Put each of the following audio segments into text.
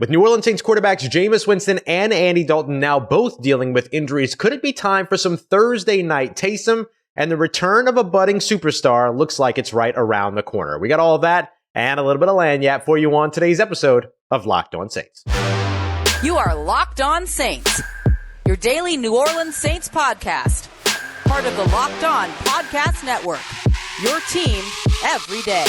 With New Orleans Saints quarterbacks Jameis Winston and Andy Dalton now both dealing with injuries, could it be time for some Thursday night Taysom? And the return of a budding superstar looks like it's right around the corner. We got all of that and a little bit of lagniappe for you on today's episode of Locked On Saints. You are Locked On Saints, your daily New Orleans Saints podcast. Part of the Locked On Podcast Network, your team every day.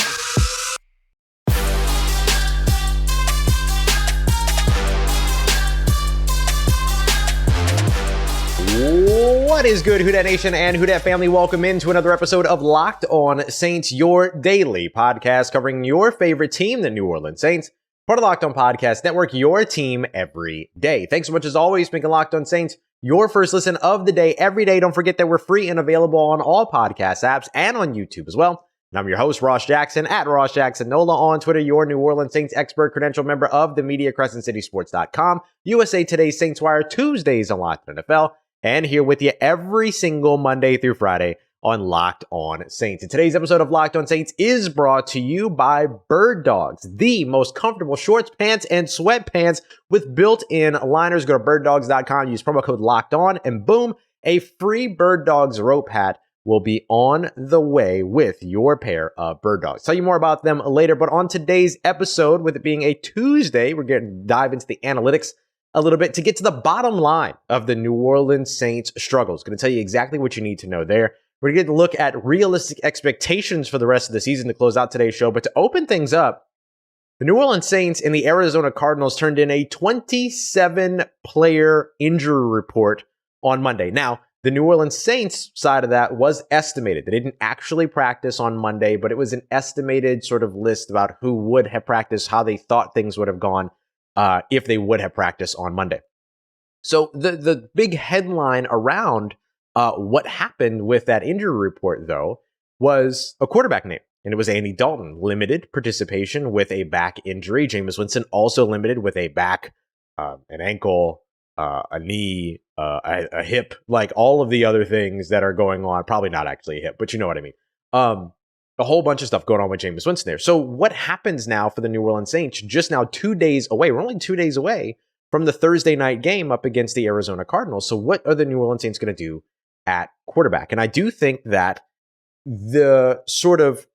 What is good, Who Dat Nation and Who Dat family? Welcome into another episode of Locked On Saints, your daily podcast covering your favorite team, the New Orleans Saints. Part of the Locked On Podcast Network, your team every day. Thanks so much as always, making Locked On Saints your first listen of the day every day. Don't forget that we're free and available on all podcast apps and on YouTube as well. And I'm your host, Ross Jackson, at Ross Jackson Nola on Twitter, your New Orleans Saints expert, credential member of the media, CrescentCitySports.com, USA Today's Saints Wire, Tuesdays on Locked On NFL, and here with you every single Monday through Friday on Locked On Saints. And today's episode of Locked On Saints is brought to you by Bird Dogs, the most comfortable shorts, pants, and sweatpants with built-in liners. Go to birddogs.com, use promo code Locked On, and boom, a free Bird Dogs rope hat will be on the way with your pair of Bird Dogs. Tell you more about them later, but on today's episode, with it being a Tuesday, we're going to dive into the analytics a little bit to get to the bottom line of the New Orleans Saints struggles. Going to tell you exactly what you need to know there. We're going to look at realistic expectations for the rest of the season to close out today's show. But to open things up, the New Orleans Saints and the Arizona Cardinals turned in a 27-player injury report on Monday. Now, the New Orleans Saints side of that was estimated. They didn't actually practice on Monday, but it was an estimated sort of list about who would have practiced, how they thought things would have gone if they would have practiced on Monday. So the big headline around what happened with that injury report, though, was a quarterback name. And it was Andy Dalton, limited participation with a back injury. Jameis Winston also limited with a back, an ankle, a knee, a hip, like all of the other things that are going on. Probably not actually a hip, but you know what I mean. A whole bunch of stuff going on with Jameis Winston there. So what happens now for the New Orleans Saints just now 2 days away? We're only 2 days away from the Thursday night game up against the Arizona Cardinals. So what are the New Orleans Saints going to do at quarterback? And I do think that the sort of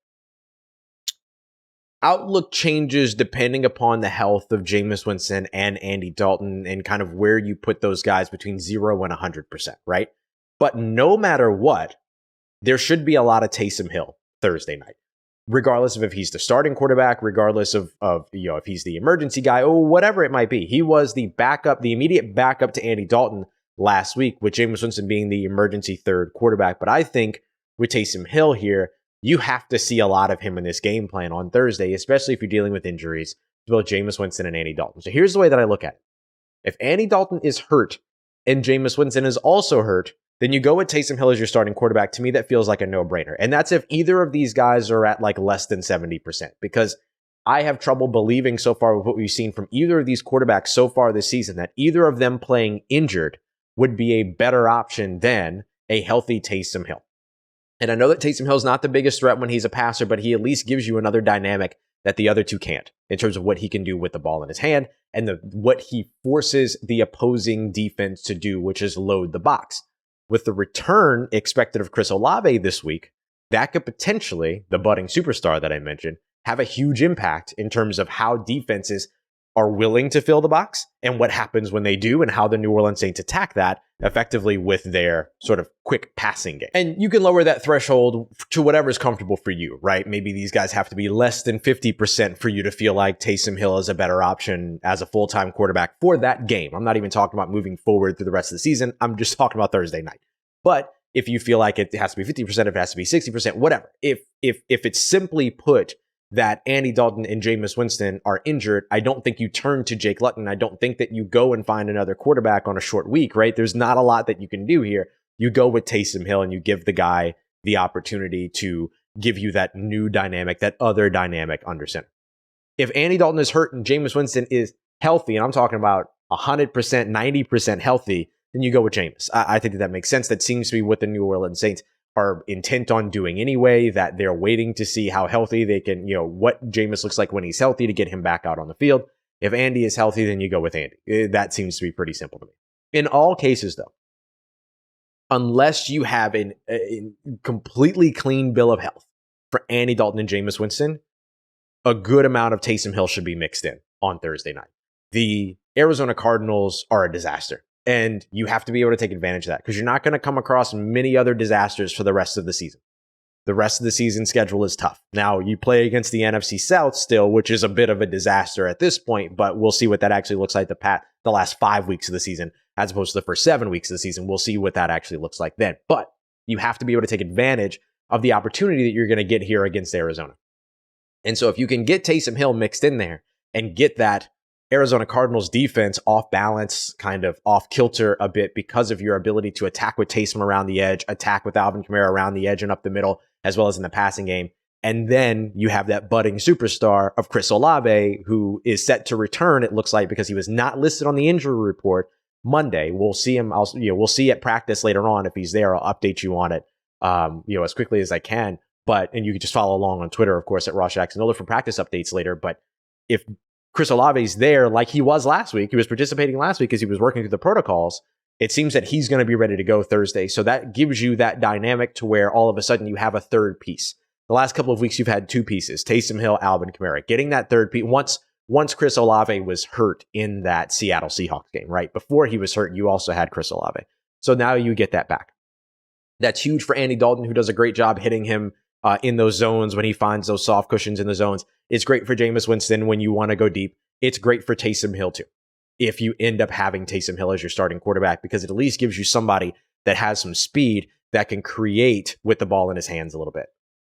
outlook changes depending upon the health of Jameis Winston and Andy Dalton and kind of where you put those guys between 0 and 100%, right? But no matter what, there should be a lot of Taysom Hill Thursday night, regardless of if he's the starting quarterback, regardless of if he's the emergency guy or whatever it might be. He was the backup, the immediate backup to Andy Dalton last week, with Jameis Winston being the emergency third quarterback. But I think with Taysom Hill here, you have to see a lot of him in this game plan on Thursday, especially if you're dealing with injuries to both Jameis Winston and Andy Dalton. So here's the way that I look at it. If Andy Dalton is hurt and Jameis Winston is also hurt, then you go with Taysom Hill as your starting quarterback. To me, that feels like a no-brainer. And that's if either of these guys are at like less than 70%, because I have trouble believing so far with what we've seen from either of these quarterbacks so far this season that either of them playing injured would be a better option than a healthy Taysom Hill. And I know that Taysom Hill is not the biggest threat when he's a passer, but he at least gives you another dynamic that the other two can't in terms of what he can do with the ball in his hand and what he forces the opposing defense to do, which is load the box. With the return expected of Chris Olave this week, that could potentially, the budding superstar that I mentioned, have a huge impact in terms of how defenses are willing to fill the box and what happens when they do and how the New Orleans Saints attack that effectively with their sort of quick passing game. And you can lower that threshold to whatever is comfortable for you, right? Maybe these guys have to be less than 50% for you to feel like Taysom Hill is a better option as a full-time quarterback for that game. I'm not even talking about moving forward through the rest of the season. I'm just talking about Thursday night. But if you feel like it has to be 50%, if it has to be 60%, whatever. If it's simply put that Andy Dalton and Jameis Winston are injured, I don't think you turn to Jake Luton. I don't think that you go and find another quarterback on a short week, right? There's not a lot that you can do here. You go with Taysom Hill and you give the guy the opportunity to give you that new dynamic, that other dynamic under center. If Andy Dalton is hurt and Jameis Winston is healthy, and I'm talking about 100%, 90% healthy, then you go with Jameis. I think that makes sense. That seems to be what the New Orleans Saints are intent on doing anyway, that they're waiting to see how healthy they can, what Jameis looks like when he's healthy to get him back out on the field. If Andy is healthy, then you go with Andy. That seems to be pretty simple to me. In all cases, though, unless you have a completely clean bill of health for Andy Dalton and Jameis Winston, a good amount of Taysom Hill should be mixed in on Thursday night. The Arizona Cardinals are a disaster, and you have to be able to take advantage of that because you're not going to come across many other disasters for the rest of the season. The rest of the season schedule is tough. Now, you play against the NFC South still, which is a bit of a disaster at this point, but we'll see what that actually looks like the last 5 weeks of the season as opposed to the first 7 weeks of the season. We'll see what that actually looks like then. But you have to be able to take advantage of the opportunity that you're going to get here against Arizona. And so if you can get Taysom Hill mixed in there and get that Arizona Cardinals defense off balance, kind of off kilter a bit because of your ability to attack with Taysom around the edge, attack with Alvin Kamara around the edge and up the middle, as well as in the passing game. And then you have that budding superstar of Chris Olave, who is set to return, it looks like, because he was not listed on the injury report Monday. We'll see him. We'll see at practice later on. If he's there, I'll update you on it, as quickly as I can. And you can just follow along on Twitter, of course, at Ross Jackson for practice updates later. But if Chris Olave's there like he was last week, he was participating last week because he was working through the protocols, it seems that he's going to be ready to go Thursday. So that gives you that dynamic to where all of a sudden you have a third piece. The last couple of weeks, you've had two pieces, Taysom Hill, Alvin Kamara. Getting that third piece, once Chris Olave was hurt in that Seattle Seahawks game, right? Before he was hurt, you also had Chris Olave. So now you get that back. That's huge for Andy Dalton, who does a great job hitting him in those zones when he finds those soft cushions in the zones. It's great for Jameis Winston when you want to go deep. It's great for Taysom Hill too, if you end up having Taysom Hill as your starting quarterback, because it at least gives you somebody that has some speed that can create with the ball in his hands a little bit.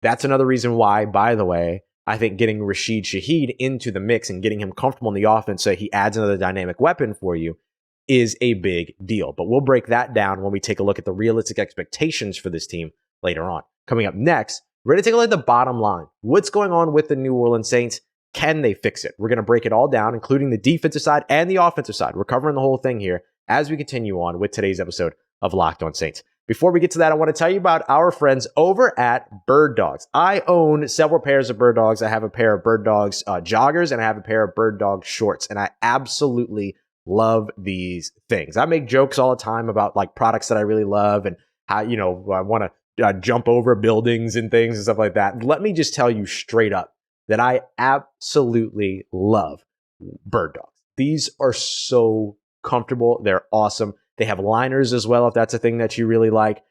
That's another reason why, by the way, I think getting Rashid Shaheed into the mix and getting him comfortable in the offense so he adds another dynamic weapon for you is a big deal. But we'll break that down when we take a look at the realistic expectations for this team later on. Coming up next, we're going to take a look at the bottom line. What's going on with the New Orleans Saints? Can they fix it? We're going to break it all down, including the defensive side and the offensive side. We're covering the whole thing here as we continue on with today's episode of Locked On Saints. Before we get to that, I want to tell you about our friends over at Bird Dogs. I own several pairs of Bird Dogs. I have a pair of Bird Dogs joggers, and I have a pair of Bird Dog shorts, and I absolutely love these things. I make jokes all the time about like products that I really love and how, I want to jump over buildings and things and stuff like that. Let me just tell you straight up that I absolutely love Bird Dogs. These are so comfortable. They're awesome. They have liners as well, if that's a thing that you really like.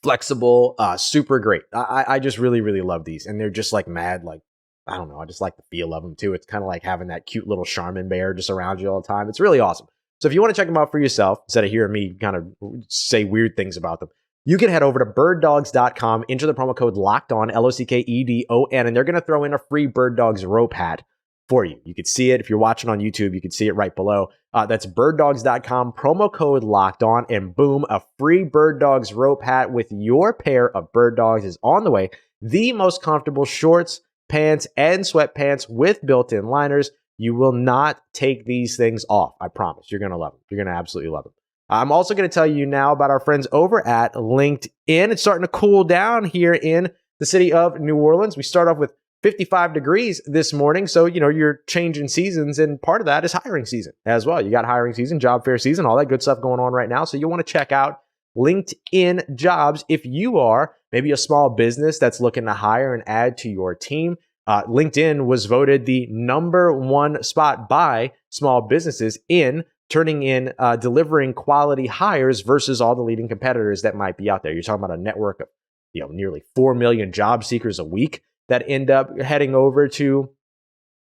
Flexible, super great. I just really, really love these. And they're just like mad, like, I don't know. I just like the feel of them too. It's kind of like having that cute little Charmin bear just around you all the time. It's really awesome. So if you want to check them out for yourself, instead of hearing me kind of say weird things about them, you can head over to birddogs.com, enter the promo code LOCKEDON, LOCKEDON, and they're going to throw in a free Bird Dogs rope hat for you. You can see it. If you're watching on YouTube, you can see it right below. That's birddogs.com, promo code LOCKEDON, and boom, a free Bird Dogs rope hat with your pair of Bird Dogs is on the way. The most comfortable shorts, pants, and sweatpants with built-in liners. You will not take these things off. I promise. You're going to love them. You're going to absolutely love them. I'm also going to tell you now about our friends over at LinkedIn. It's starting to cool down here in the city of New Orleans. We start off with 55 degrees this morning. So, you're changing seasons, and part of that is hiring season as well. You got hiring season, job fair season, all that good stuff going on right now. So you want to check out LinkedIn Jobs if you are maybe a small business that's looking to hire and add to your team. LinkedIn was voted the #1 spot by small businesses in turning in delivering quality hires versus all the leading competitors that might be out there. You're talking about a network of nearly 4 million job seekers a week that end up heading over to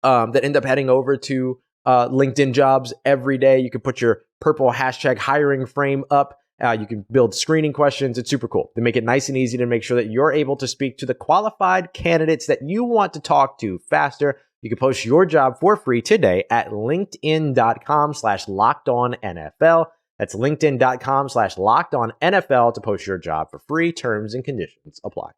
LinkedIn Jobs every day. You can put your purple hashtag hiring frame up. You can build screening questions. It's super cool. They make it nice and easy to make sure that you're able to speak to the qualified candidates that you want to talk to faster. You can post your job for free today at linkedin.com/lockedonnfl. That's linkedin.com/lockedonnfl to post your job for free. Terms and conditions apply.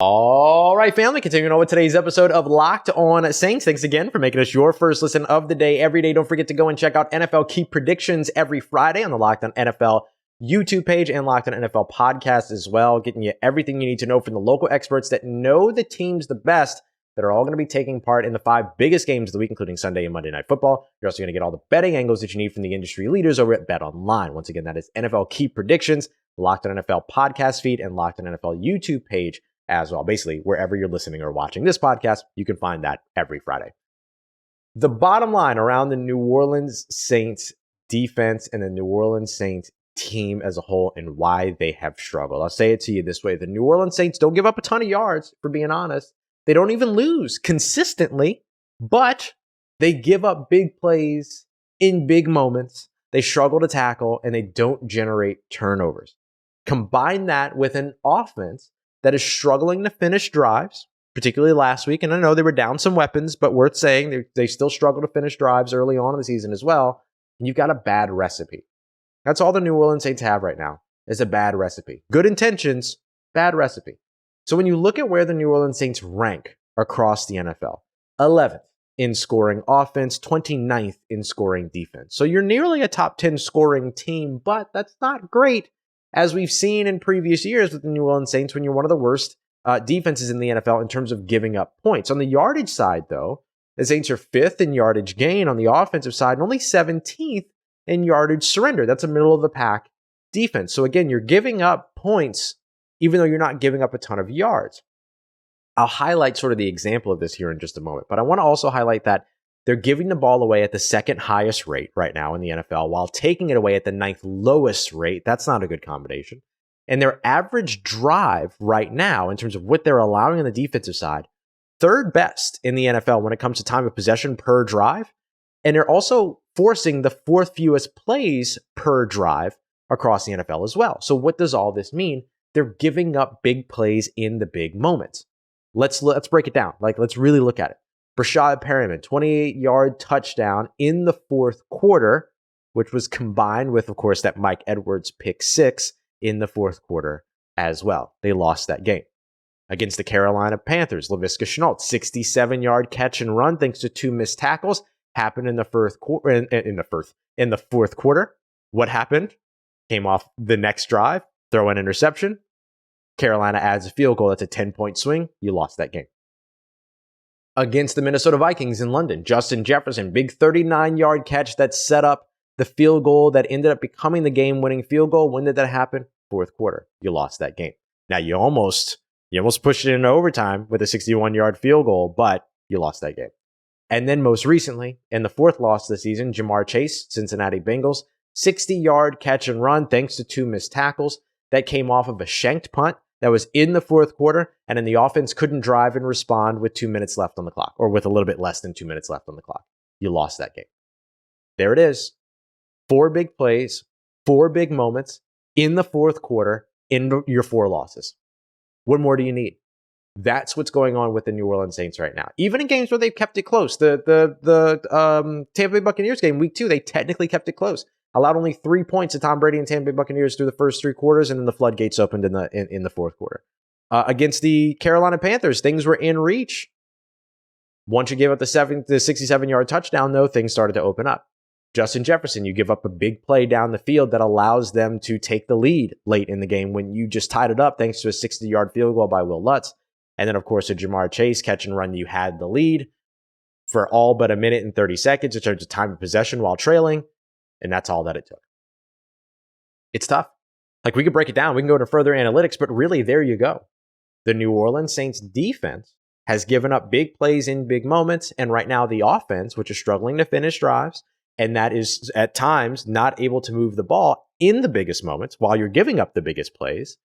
All right, family, continuing on with today's episode of Locked On Saints. Thanks again for making us your first listen of the day every day. Don't forget to go and check out NFL Key Predictions every Friday on the Locked On NFL YouTube page and Locked On NFL podcast as well, getting you everything you need to know from the local experts that know the teams the best that are all going to be taking part in the 5 biggest games of the week, including Sunday and Monday Night Football. You're also going to get all the betting angles that you need from the industry leaders over at BetOnline. Once again, that is NFL Key Predictions, Locked On NFL podcast feed, and Locked On NFL YouTube page as well. Basically, wherever you're listening or watching this podcast, you can find that every Friday. The bottom line around the New Orleans Saints defense and the New Orleans Saints team as a whole and why they have struggled. I'll say it to you this way. The New Orleans Saints don't give up a ton of yards, for being honest. They don't even lose consistently, but they give up big plays in big moments. They struggle to tackle, and they don't generate turnovers. Combine that with an offense that is struggling to finish drives, particularly last week. And I know they were down some weapons, but worth saying, they still struggle to finish drives early on in the season as well. And you've got a bad recipe. That's all the New Orleans Saints have right now, is a bad recipe. Good intentions, bad recipe. So when you look at where the New Orleans Saints rank across the NFL, 11th in scoring offense, 29th in scoring defense. So you're nearly a top 10 scoring team, but that's not great, as we've seen in previous years with the New Orleans Saints when you're one of the worst defenses in the NFL in terms of giving up points. On the yardage side, though, the Saints are 5th in yardage gain on the offensive side and only 17th in yardage surrender. That's a middle of the pack defense. So again, you're giving up points even though you're not giving up a ton of yards. I'll highlight sort of the example of this here in just a moment, but I want to also highlight that they're giving the ball away at the 2nd highest rate right now in the NFL while taking it away at the 9th lowest rate. That's not a good combination. And their average drive right now, in terms of what they're allowing on the defensive side, 3rd best in the NFL when it comes to time of possession per drive. And they're also forcing the 4th fewest plays per drive across the NFL as well. So what does all this mean? They're giving up big plays in the big moments. Let's break it down. Let's really look at it. Brashad Perriman, 28-yard touchdown in the 4th quarter, which was combined with, of course, that Mike Edwards pick 6 in the 4th quarter as well. They lost that game. Against the Carolina Panthers, Laviska Shenault, 67-yard catch and run thanks to 2 missed tackles, happened in the 4th quarter. What happened? Came off the next drive, throw an interception. Carolina adds a field goal. That's a 10-point swing. You lost that game. Against the Minnesota Vikings in London, Justin Jefferson, big 39-yard catch that set up the field goal that ended up becoming the game-winning field goal. When did that happen? 4th quarter. You lost that game. Now, you almost pushed it into overtime with a 61-yard field goal, but you lost that game. And then most recently, in the 4th loss of the season, Jamar Chase, Cincinnati Bengals, 60-yard catch and run thanks to 2 missed tackles. That came off of a shanked punt that was in the 4th quarter, and then the offense couldn't drive and respond with 2 minutes left on the clock, or with a little bit less than 2 minutes left on the clock. You lost that game. There it is. 4 big plays, 4 big moments in the 4th quarter in your 4 losses. What more do you need? That's what's going on with the New Orleans Saints right now. Even in games where they've kept it close. The Tampa Bay Buccaneers game, week 2, they technically kept it close. Allowed only 3 points to Tom Brady and Tampa Bay Buccaneers through the first 3 quarters, and then the floodgates opened in the 4th quarter. Against the Carolina Panthers, things were in reach. Once you gave up the 67-yard touchdown, though, things started to open up. Justin Jefferson, you give up a big play down the field that allows them to take the lead late in the game when you just tied it up thanks to a 60-yard field goal by Will Lutz. And then, of course, a Jamar Chase catch and run, you had the lead for all but a minute and 30 seconds in terms of time of possession while trailing. And that's all that it took. It's tough. We could break it down. We can go to further analytics, but really, there you go. The New Orleans Saints defense has given up big plays in big moments. And right now, the offense, which is struggling to finish drives, and that is at times not able to move the ball in the biggest moments while you're giving up the biggest plays.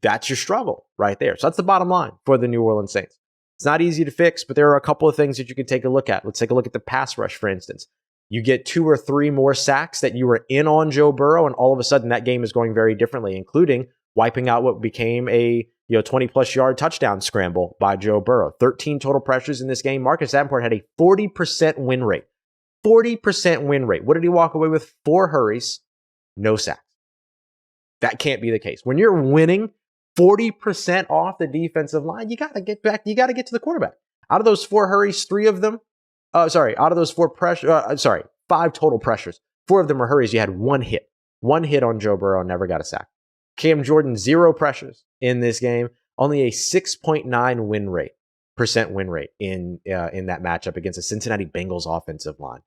That's your struggle right there. So that's the bottom line for the New Orleans Saints. It's not easy to fix, but there are a couple of things that you can take a look at. Let's take a look at the pass rush, for instance. You get 2 or 3 more sacks that you were in on Joe Burrow, and all of a sudden that game is going very differently, including wiping out what became a 20-plus yard touchdown scramble by Joe Burrow. 13 total pressures in this game. Marcus Davenport had a 40% win rate. 40% win rate. What did he walk away with? 4 hurries, no sacks. That can't be the case. When you're winning 40% off the defensive line, you got to get back. You got to get to the quarterback. Out of those 4 hurries, 3 of them, out of those 4 pressures, 5 total pressures, 4 of them were hurries. You had 1 hit. 1 hit on Joe Burrow, never got a sack. Cam Jordan, 0 pressures in this game. only a 6.9 win rate in that matchup against the Cincinnati Bengals offensive line.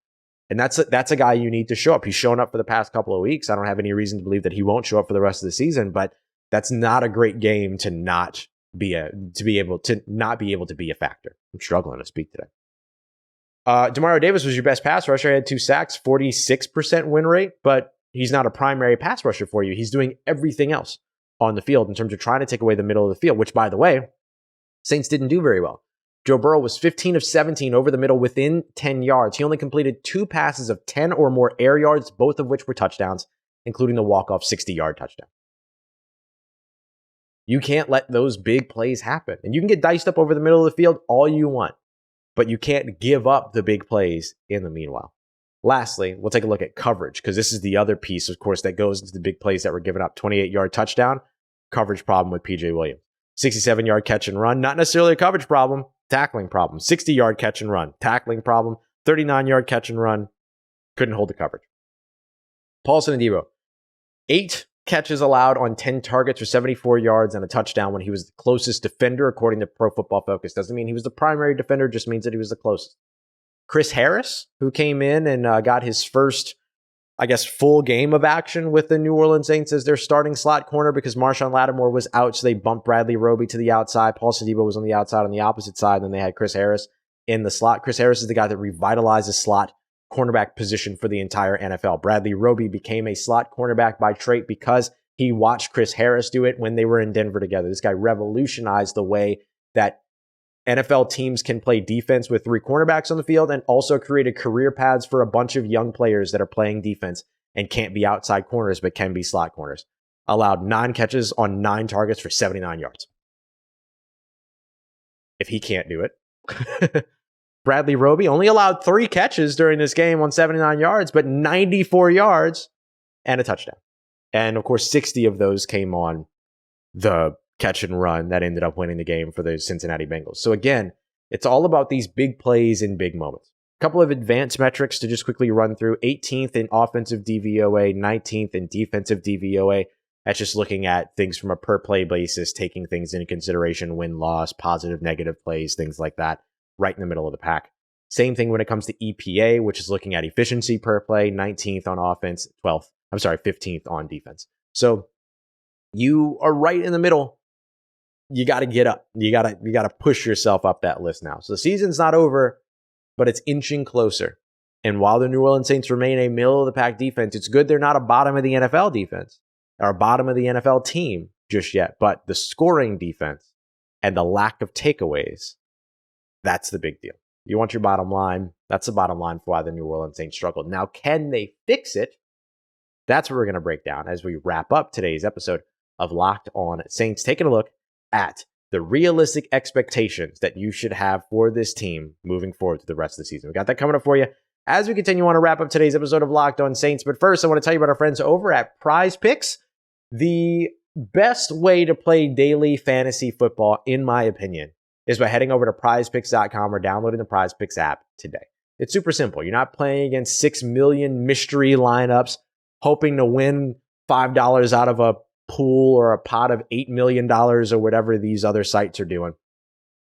And that's a guy you need to show up. He's shown up for the past couple of weeks. I don't have any reason to believe that he won't show up for the rest of the season, but that's not a great game to not be able to be a factor. I'm struggling to speak today. Demario Davis was your best pass rusher. He had 2 sacks, 46% win rate, but he's not a primary pass rusher for you. He's doing everything else on the field in terms of trying to take away the middle of the field, which, by the way, Saints didn't do very well. Joe Burrow was 15 of 17 over the middle within 10 yards. He only completed 2 passes of 10 or more air yards, both of which were touchdowns, including the walk-off 60-yard touchdown. You can't let those big plays happen. And you can get diced up over the middle of the field all you want, but you can't give up the big plays in the meanwhile. Lastly, we'll take a look at coverage, because this is the other piece, of course, that goes into the big plays that were given up. 28-yard touchdown, coverage problem with PJ Williams. 67-yard catch and run, not necessarily a coverage problem, tackling problem. 60-yard catch and run, tackling problem. 39-yard catch and run, couldn't hold the coverage. Paulson Adebo, 8 catches allowed on 10 targets for 74 yards and a touchdown when he was the closest defender, according to Pro Football Focus. Doesn't mean he was the primary defender, just means that he was the closest. Chris Harris, who came in and got his first, full game of action with the New Orleans Saints as their starting slot corner because Marshawn Lattimore was out, so they bumped Bradley Roby to the outside. Paulson Adebo was on the outside on the opposite side, and then they had Chris Harris in the slot. Chris Harris is the guy that revitalized the slot cornerback position for the entire NFL. Bradley Roby became a slot cornerback by trait because he watched Chris Harris do it when they were in Denver together. This guy revolutionized the way that NFL teams can play defense with 3 cornerbacks on the field and also created career paths for a bunch of young players that are playing defense and can't be outside corners but can be slot corners. Allowed 9 catches on 9 targets for 79 yards. If he can't do it. Bradley Roby only allowed 3 catches during this game on 79 yards, but 94 yards and a touchdown. And of course, 60 of those came on the catch and run that ended up winning the game for the Cincinnati Bengals. So again, it's all about these big plays in big moments. A couple of advanced metrics to just quickly run through. 18th in offensive DVOA, 19th in defensive DVOA. That's just looking at things from a per play basis, taking things into consideration, win-loss, positive, negative plays, things like that, right in the middle of the pack. Same thing when it comes to EPA, which is looking at efficiency per play, 19th on offense, 15th on defense. So you are right in the middle. You got to get up. You got to push yourself up that list now. So the season's not over, but it's inching closer. And while the New Orleans Saints remain a middle of the pack defense, it's good they're not a bottom of the NFL defense or a bottom of the NFL team just yet. But the scoring defense and the lack of takeaways, that's the big deal. You want your bottom line. That's the bottom line for why the New Orleans Saints struggled. Now, can they fix it? That's what we're going to break down as we wrap up today's episode of Locked On Saints, taking a look at the realistic expectations that you should have for this team moving forward to the rest of the season. We got that coming up for you as we continue on to wrap up today's episode of Locked On Saints. But first, I want to tell you about our friends over at Prize Picks. The best way to play daily fantasy football, in my opinion, is by heading over to prizepicks.com or downloading the Prize Picks app today. It's super simple. You're not playing against 6 million mystery lineups, hoping to win $5 out of a pool or a pot of $8 million or whatever these other sites are doing.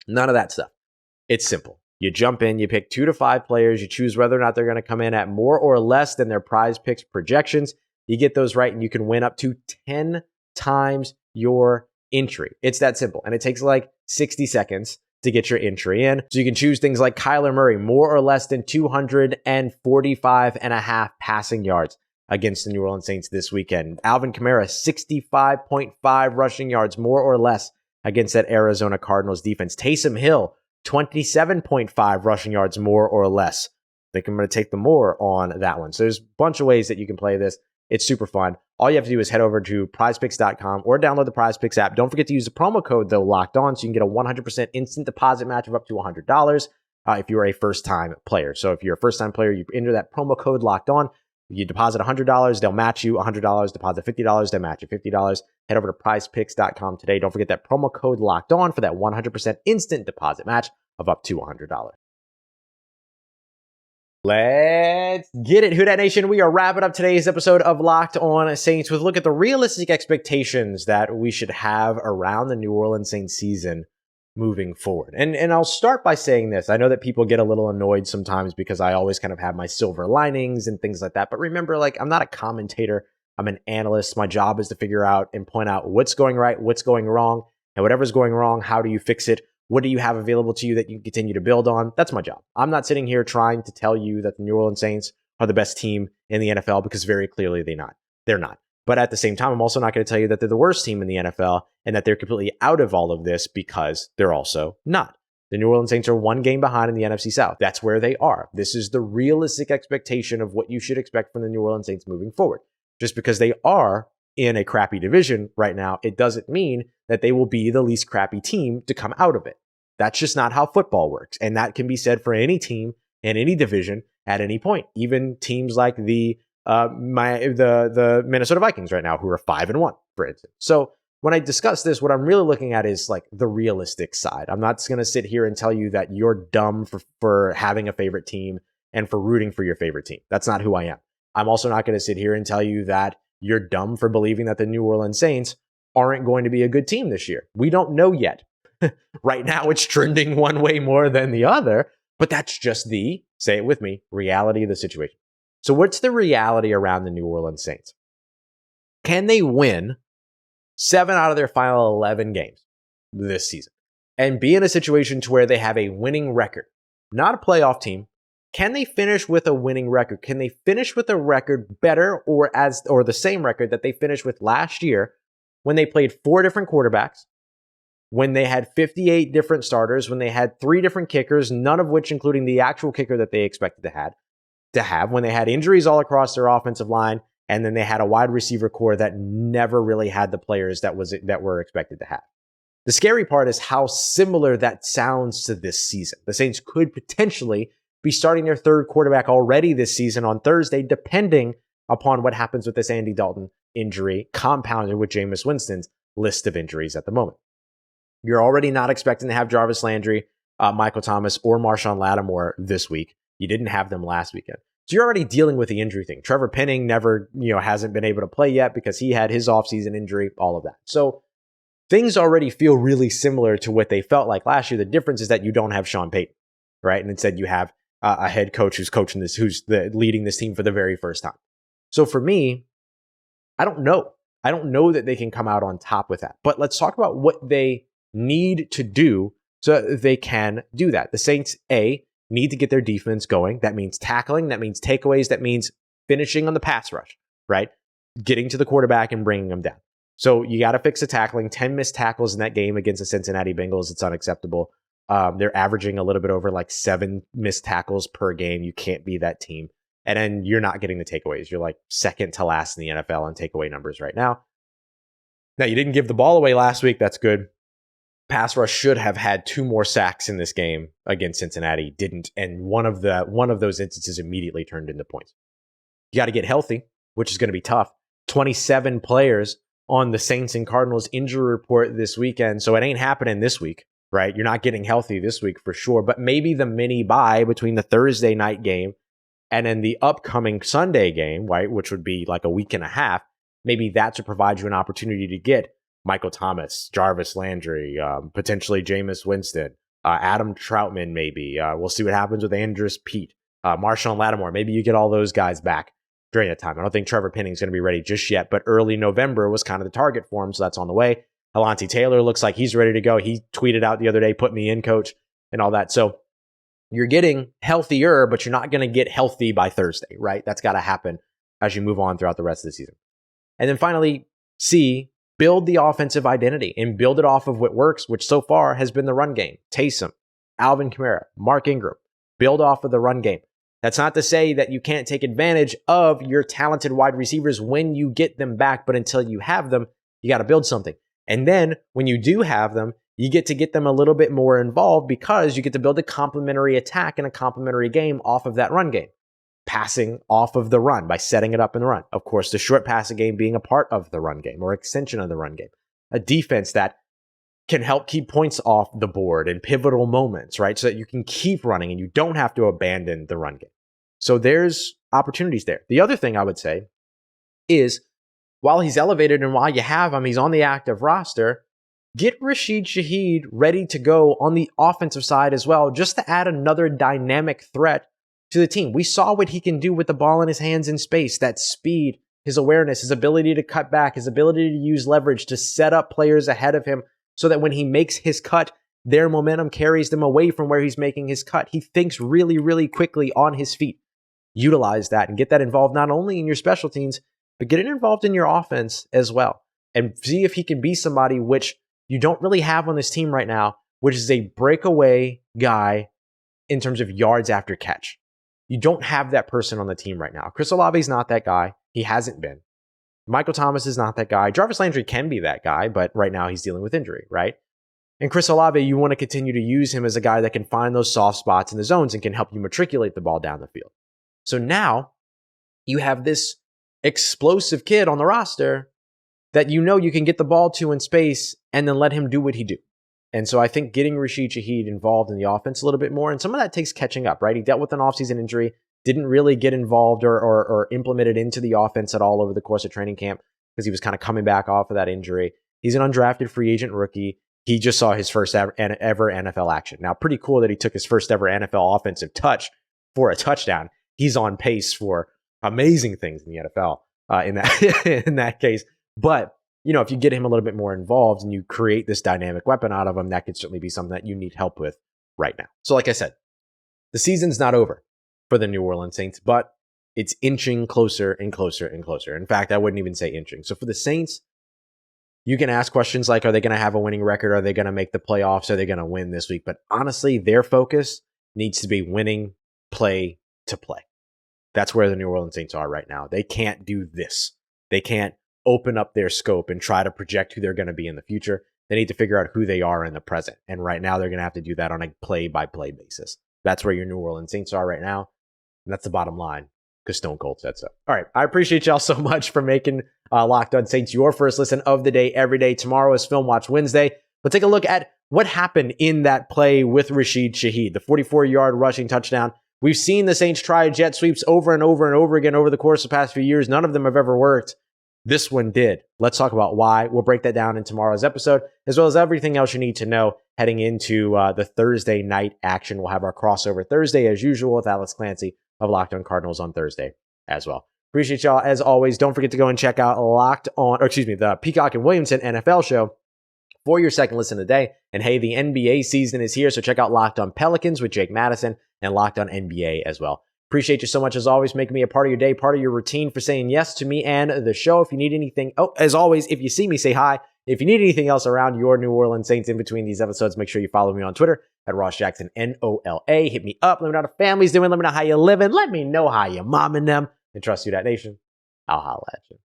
None of that stuff. It's simple. You jump in, you pick 2 to 5 players, you choose whether or not they're going to come in at more or less than their Prize Picks projections. You get those right and you can win up to 10 times your entry. It's that simple. And it takes like 60 seconds to get your entry in. So you can choose things like Kyler Murray, more or less than 245.5 passing yards against the New Orleans Saints this weekend. Alvin Kamara, 65.5 rushing yards, more or less against that Arizona Cardinals defense. Taysom Hill, 27.5 rushing yards, more or less. I think I'm going to take the more on that one. So there's a bunch of ways that you can play this. It's super fun. All you have to do is head over to prizepicks.com or download the Prize Picks app. Don't forget to use the promo code, though, Locked On, so you can get a 100% instant deposit match of up to $100 if you're a first-time player. So if you're a first-time player, you enter that promo code Locked On. You deposit $100, they'll match you $100. Deposit $50, they'll match you $50. Head over to prizepicks.com today. Don't forget that promo code Locked On for that 100% instant deposit match of up to $100. Let's get it, Who Dat Nation. We are wrapping up today's episode of Locked On Saints with a look at the realistic expectations that we should have around the New Orleans Saints season moving forward. And I'll start by saying this. I know that people get a little annoyed sometimes because I always kind of have my silver linings and things like that. But remember, I'm not a commentator. I'm an analyst. My job is to figure out and point out what's going right, what's going wrong, and whatever's going wrong, how do you fix it? What do you have available to you that you can continue to build on? That's my job. I'm not sitting here trying to tell you that the New Orleans Saints are the best team in the NFL because very clearly they're not. But at the same time, I'm also not going to tell you that they're the worst team in the NFL and that they're completely out of all of this because they're also not. The New Orleans Saints are one game behind in the NFC South. That's where they are. This is the realistic expectation of what you should expect from the New Orleans Saints moving forward. Just because they are in a crappy division right now, it doesn't mean that they will be the least crappy team to come out of it. That's just not how football works. And that can be said for any team in any division at any point. Even teams like the Minnesota Vikings right now, who are 5-1, for instance. So when I discuss this, what I'm really looking at is the realistic side. I'm not going to sit here and tell you that you're dumb for having a favorite team and for rooting for your favorite team. That's not who I am. I'm also not going to sit here and tell you that you're dumb for believing that the New Orleans Saints aren't going to be a good team this year. We don't know yet. Right now, it's trending one way more than the other, but that's just say it with me, reality of the situation. So what's the reality around the New Orleans Saints? Can they win 7 out of their final 11 games this season and be in a situation to where they have a winning record, not a playoff team? Can they finish with a winning record? Can they finish with a record better or the same record that they finished with last year when they played 4 different quarterbacks, when they had 58 different starters, when they had 3 different kickers, none of which including the actual kicker that they expected to have, when they had injuries all across their offensive line, and then they had a wide receiver core that never really had the players that were expected to have. The scary part is how similar that sounds to this season. The Saints could potentially be starting their 3rd quarterback already this season on Thursday, depending upon what happens with this Andy Dalton injury, compounded with Jameis Winston's list of injuries at the moment. You're already not expecting to have Jarvis Landry, Michael Thomas, or Marshawn Lattimore this week. You didn't have them last weekend. So you're already dealing with the injury thing. Trevor Penning hasn't been able to play yet because he had his offseason injury, all of that. So things already feel really similar to what they felt like last year. The difference is that you don't have Sean Payton, right? And instead you have a head coach who's leading this team for the very first time. So for me, I don't know. I don't know that they can come out on top with that. But let's talk about what they need to do so that they can do that. The Saints, need to get their defense going. That means tackling. That means takeaways. That means finishing on the pass rush, right? Getting to the quarterback and bringing them down. So you got to fix the tackling. 10 missed tackles in that game against the Cincinnati Bengals. It's unacceptable. They're averaging a little bit over 7 missed tackles per game. You can't be that team. And then you're not getting the takeaways. You're second to last in the NFL on takeaway numbers right now. Now, you didn't give the ball away last week. That's good. Pass rush should have had 2 more sacks in this game against Cincinnati. Didn't. And one of those instances immediately turned into points. You got to get healthy, which is going to be tough. 27 players on the Saints and Cardinals injury report this weekend. So it ain't happening this week, right? You're not getting healthy this week for sure. But maybe the mini bye between the Thursday night game and then the upcoming Sunday game, right, which would be a week and a half, maybe that to provide you an opportunity to get Michael Thomas, Jarvis Landry, potentially Jameis Winston, Adam Troutman maybe. We'll see what happens with Andrus Peat, Marshawn Lattimore. Maybe you get all those guys back during that time. I don't think Trevor Penning's going to be ready just yet, but early November was kind of the target for him, so that's on the way. Alontae Taylor looks like he's ready to go. He tweeted out the other day, put me in, coach, and all that. So you're getting healthier, but you're not going to get healthy by Thursday, right? That's got to happen as you move on throughout the rest of the season. And then finally, build the offensive identity and build it off of what works, which so far has been the run game. Taysom, Alvin Kamara, Mark Ingram, build off of the run game. That's not to say that you can't take advantage of your talented wide receivers when you get them back, but until you have them, you got to build something. And then when you do have them, you get to get them a little bit more involved because you get to build a complementary attack and a complementary game off of that run game. Passing off of the run by setting it up in the run. Of course, the short passing game being a part of the run game or extension of the run game. A defense that can help keep points off the board in pivotal moments, right? So that you can keep running and you don't have to abandon the run game. So there's opportunities there. The other thing I would say is while he's elevated and while you have him, he's on the active roster, get Rashid Shaheed ready to go on the offensive side as well, just to add another dynamic threat to the team. We saw what he can do with the ball in his hands in space, that speed, his awareness, his ability to cut back, his ability to use leverage to set up players ahead of him so that when he makes his cut, their momentum carries them away from where he's making his cut. He thinks really, really quickly on his feet. Utilize that and get that involved not only in your special teams, but get it involved in your offense as well. And see if he can be somebody which you don't really have on this team right now, which is a breakaway guy in terms of yards after catch. You don't have that person on the team right now. Chris Olave is not that guy. He hasn't been. Michael Thomas is not that guy. Jarvis Landry can be that guy, but right now he's dealing with injury, right? And Chris Olave, you want to continue to use him as a guy that can find those soft spots in the zones and can help you matriculate the ball down the field. So now you have this explosive kid on the roster that you know you can get the ball to in space and then let him do what he do. And so I think getting Rashid Shaheed involved in the offense a little bit more, and some of that takes catching up, right? He dealt with an offseason injury, didn't really get involved or implemented into the offense at all over the course of training camp because he was kind of coming back off of that injury. He's an undrafted free agent rookie. He just saw his first ever NFL action. Now, pretty cool that he took his first ever NFL offensive touch for a touchdown. He's on pace for amazing things in the NFL in that case. But if you get him a little bit more involved and you create this dynamic weapon out of him, that could certainly be something that you need help with right now. So like I said, the season's not over for the New Orleans Saints, but it's inching closer and closer and closer. In fact, I wouldn't even say inching. So for the Saints, you can ask questions like, are they going to have a winning record? Are they going to make the playoffs? Are they going to win this week? But honestly, their focus needs to be winning play to play. That's where the New Orleans Saints are right now. They can't do this. They can't open up their scope and try to project who they're going to be in the future. They need to figure out who they are in the present. And right now, they're going to have to do that on a play-by-play basis. That's where your New Orleans Saints are right now. And that's the bottom line, because Stone Cold said so. All right. I appreciate y'all so much for making Locked On Saints your first listen of the day every day. Tomorrow is Film Watch Wednesday. But take a look at what happened in that play with Rashid Shaheed, the 44-yard rushing touchdown. We've seen the Saints try jet sweeps over and over and over again over the course of the past few years. None of them have ever worked. This one did. Let's talk about why. We'll break that down in tomorrow's episode, as well as everything else you need to know heading into the Thursday night action. We'll have our crossover Thursday as usual with Alex Clancy of Locked On Cardinals on Thursday as well. Appreciate y'all as always. Don't forget to go and check out the Peacock and Williamson NFL show for your second listen of the day. And hey, the NBA season is here, so check out Locked On Pelicans with Jake Madison and Locked On NBA as well. Appreciate you so much, as always, making me a part of your day, part of your routine, for saying yes to me and the show. If you need anything, as always, if you see me, say hi. If you need anything else around your New Orleans Saints in between these episodes, make sure you follow me on Twitter at Ross Jackson, NOLA. Hit me up. Let me know how the family's doing. Let me know how you're living. Let me know how you're momming them. And trust you, that nation. I'll holla at you.